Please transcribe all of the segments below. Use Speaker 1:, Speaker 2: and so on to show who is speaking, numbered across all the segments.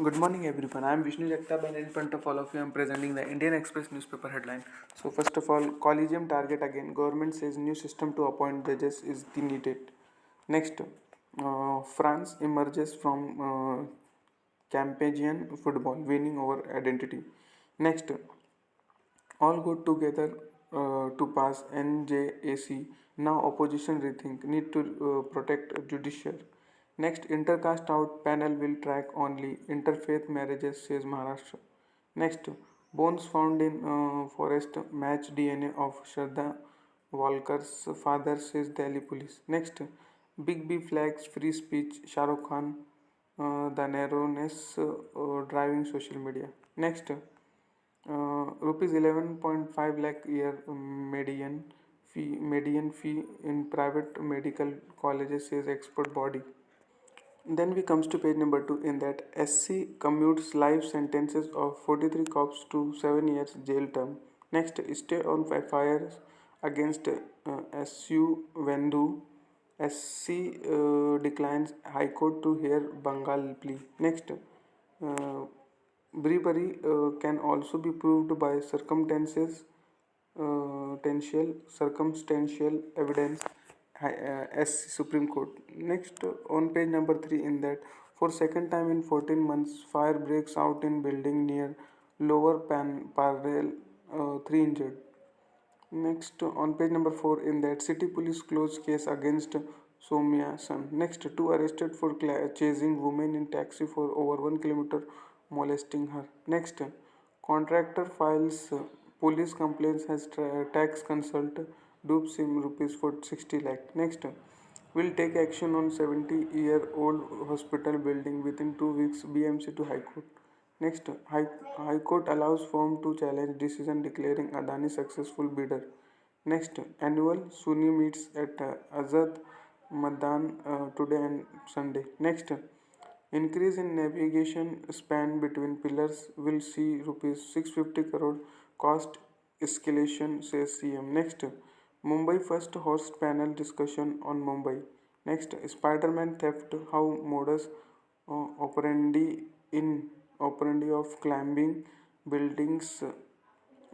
Speaker 1: Good morning, everyone. I am Vishnu Jagtap, and in front of all of you, I am presenting the Indian Express newspaper headline. So, first of all, Collegium target again. Government says new system to appoint judges is the needed. Next, France emerges from Campanian football, winning over identity. Next, all good together to pass NJAC. Now opposition rethink. Need to protect judiciary. Next, intercaste out panel will track only interfaith marriages, says Maharashtra. Next, bones found in forest match DNA of Shraddha Walker's father, says Delhi police. Next, Big B flags free speech. Shah Rukh Khan, the narrowness driving social media. Next, rupees 11.5 lakh year median fee in private medical colleges, says expert body. Then we comes to page number 2. In that, SC commutes life sentences of 43 cops to 7 years jail term. Next, stay on fires against SU Vendu. SC declines High Court to hear Bengal plea. Next, bribery can also be proved by circumstantial evidence as Supreme Court. Next, on page number 3, in that, for second time in 14 months, fire breaks out in building near Lower Parel, 3 injured. Next, on page number 4, in that, city police close case against Somya San. Next, two arrested for chasing women in taxi for over 1 kilometer, molesting her. Next, contractor files police complaints as tax consult dupes him rupees for 60 lakh. Next, will take action on 70-year-old hospital building within 2 weeks, BMC to High Court. Next, High Court allows firm to challenge decision declaring Adani successful bidder. Next, annual Sunni meets at Azad Madan today and Sunday. Next, increase in navigation span between pillars will see rupees 650 crore cost escalation, says CM. Next, Mumbai first host panel discussion on Mumbai. Next, Spider-Man theft, how modus operandi in operandi of climbing buildings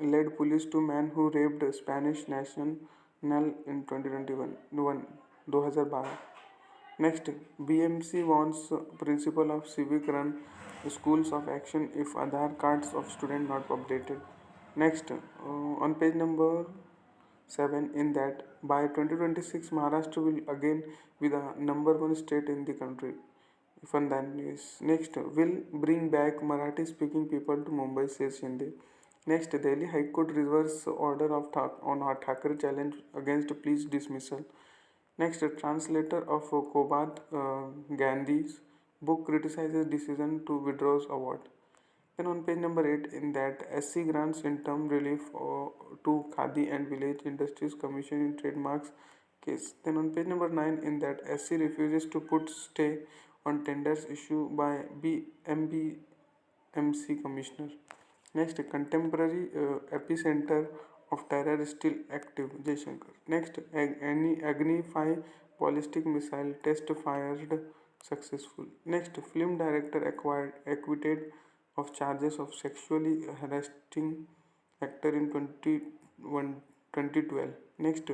Speaker 1: led police to man who raped a Spanish national in 2021. 2012. Next, BMC warns principal of civic run schools of action if Aadhaar cards of student not updated. Next, on page number 7, in that, by 2026 Maharashtra will again be the number one state in the country. Fundan is next, will bring back Marathi speaking people to Mumbai, says Shinde. Next, Delhi High Court reverse order of on our Thakre challenge against police dismissal. Next, translator of Kobat Gandhi's book criticizes decision to withdraw award. Then on page number 8, in that, SC grants interim relief to Khadi and Village Industries Commission in trademarks case. Then on page number 9, in that, SC refuses to put stay on tenders issued by BMC commissioner. Next, contemporary epicenter of terror still active, Jaishankar. Next, Agni 5 ballistic missile test fired successful. Next, film director acquitted of charges of sexually harassing actor in 2012. Next,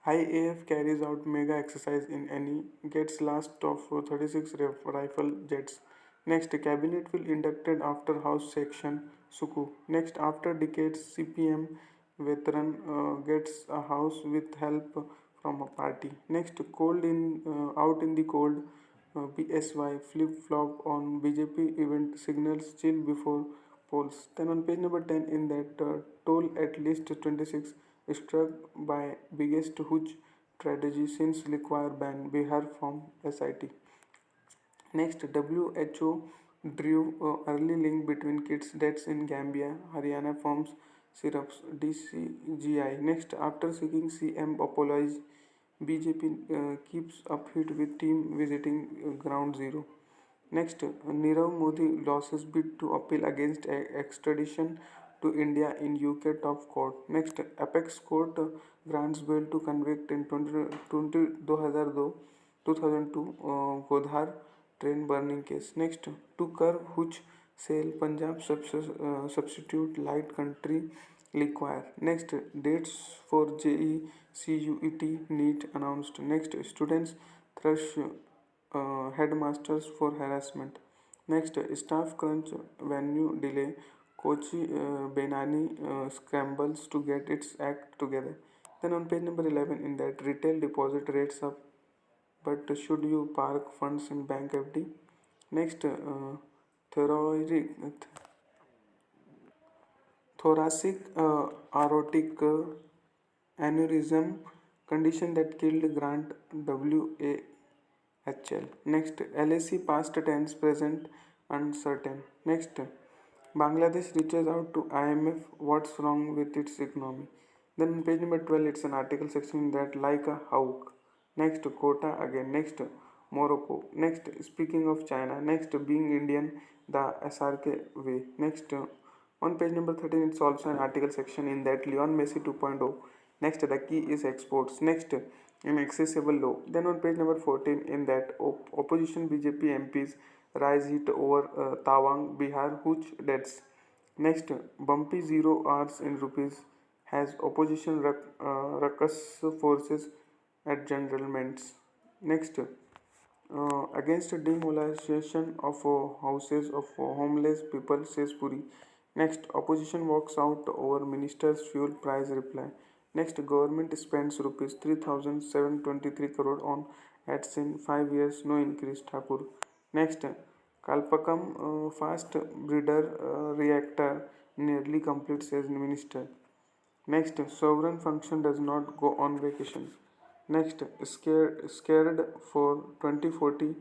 Speaker 1: IAF carries out mega exercise in any gets last of 36 rifle jets. Next, cabinet will inducted after House section Suku. Next, after decades, CPM veteran gets a house with help from a party. Next, cold in out in the cold. BSY flip flop on BJP event signals chill before polls. Then on page number 10, in that, toll at least 26 struck by biggest huge tragedy since liquor ban Bihar from SIT. Next, WHO drew early link between kids' deaths in Gambia, Haryana forms syrups, DCGI. Next, after seeking CM apology, BJP keeps upbeat with team visiting ground zero. Next, Nirav Modi loses bid to appeal against extradition to India in UK top court. Next, Apex Court grants bail to convict in 2002 Godhar train burning case. Next, to curb huge sale, Punjab substitute light country liquor. Next, dates for JE CUET NEET announced. Next, students thrash headmasters for harassment. Next, staff crunch venue delay. Kochi Benani scrambles to get its act together. Then on page number 11, in that retail deposit rates up, but should you park funds in bank FD? Next, thoracic, thoracic aortic aneurysm condition that killed Grant WAHL. Next, LAC past tense, present uncertain. Next, Bangladesh reaches out to IMF. What's wrong with its economy? Then on page number 12, it's an article section that like a hawk. Next, quota again. Next, Morocco. Next, speaking of China. Next, being Indian the SRK way. Next, on page number 13, it's also an article section in that Leon Messi 2.0. Next, the key is exports. Next, inaccessible law. Then on page number 14, in that opposition BJP MPs rise heat over Tawang, Bihar, huge deaths. Next, bumpy 0 hours in rupees has opposition ruckus forces at generalments. Next, against demolition of houses of homeless people, says Puri. Next, opposition walks out over minister's fuel price reply. Next, government spends rupees 3,723 crore on ads in 5 years, no increase, Thakur. Next, Kalpakam fast breeder reactor nearly complete, says minister. Next, sovereign function does not go on vacation. Next, scared for 2040,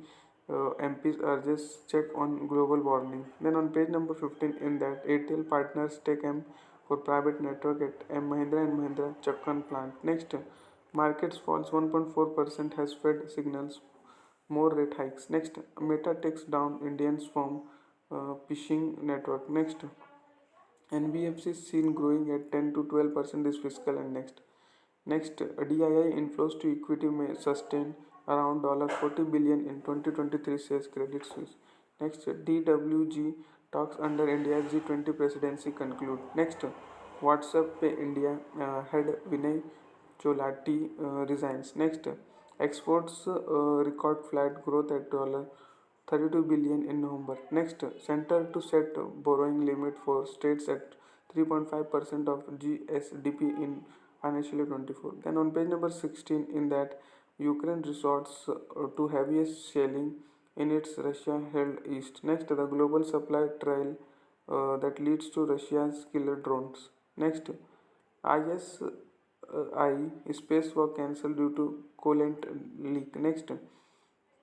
Speaker 1: MPs urges check on global warming. Then on page number 15, in that ATL partners take M for private network at M Mahindra and Mahindra Chakkan plant. Next, markets falls 1.4% has Fed signals more rate hikes. Next, Meta takes down Indians from phishing network. Next, NBFC is seen growing at 10 to 12% this fiscal and next. Next, DII inflows to equity may sustain around $40 billion in 2023, says Credit Suisse. Next, DWG talks under India's G20 presidency conclude. Next, WhatsApp Pay India head Vinay Cholati resigns. Next, exports record flat growth at 32 billion in November. Next, center to set borrowing limit for states at 3.5% of GSDP in financial year 24. Then on page number 16, in that Ukraine resorts to heaviest shelling in its Russia held east. Next, the global supply trail that leads to Russia's killer drones. Next, ISI spacewalk cancelled due to coolant leak. Next,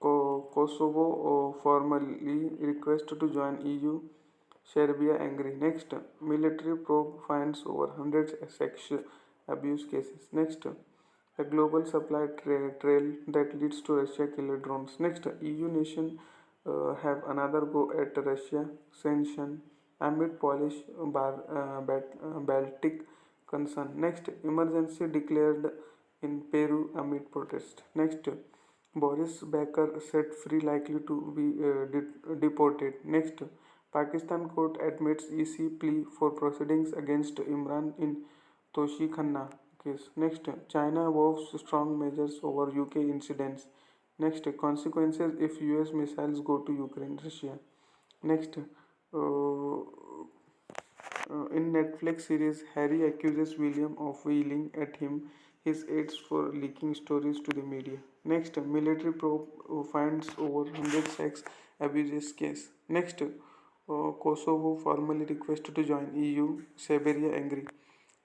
Speaker 1: Kosovo formally requested to join EU. Serbia angry. Next, military probe finds over 100 sexual abuse cases. Next, the global supply trail that leads to Russia killer drones. Next, EU nation have another go at Russia sanction amid Polish Baltic concern. Next, emergency declared in Peru amid protest. Next, Boris Becker set free likely to be deported. Next, Pakistan court admits EC plea for proceedings against Imran in Toshi Khanna case. Next, China vows strong measures over UK incidents. Next, consequences if US missiles go to Ukraine, Russia. Next, in Netflix series, Harry accuses William of wheeling at him his aides for leaking stories to the media. Next, military probe finds over 100 sex abuses case. Next, Kosovo formally requested to join EU. Serbia angry.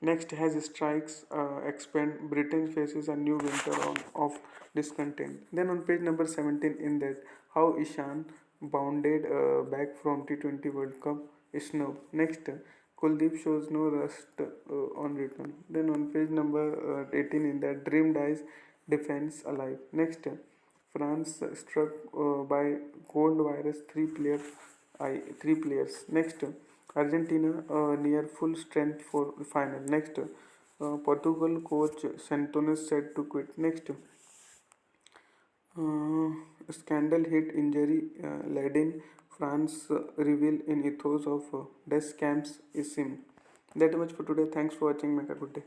Speaker 1: Next, has strikes expand. Britain faces a new winter of discontent. Then on page number 17, in that how Ishan bounded back from T20 World Cup snub. Next, Kuldeep shows no rust on return. Then on page number 18, in that dream dies, defense alive. Next, France struck by cold virus, three players. Next, Argentina near full strength for final. Next, Portugal coach Santones said to quit. Next, scandal hit injury laden France reveal in ethos of death camps is sim. That much for today. Thanks for watching. Make a good day.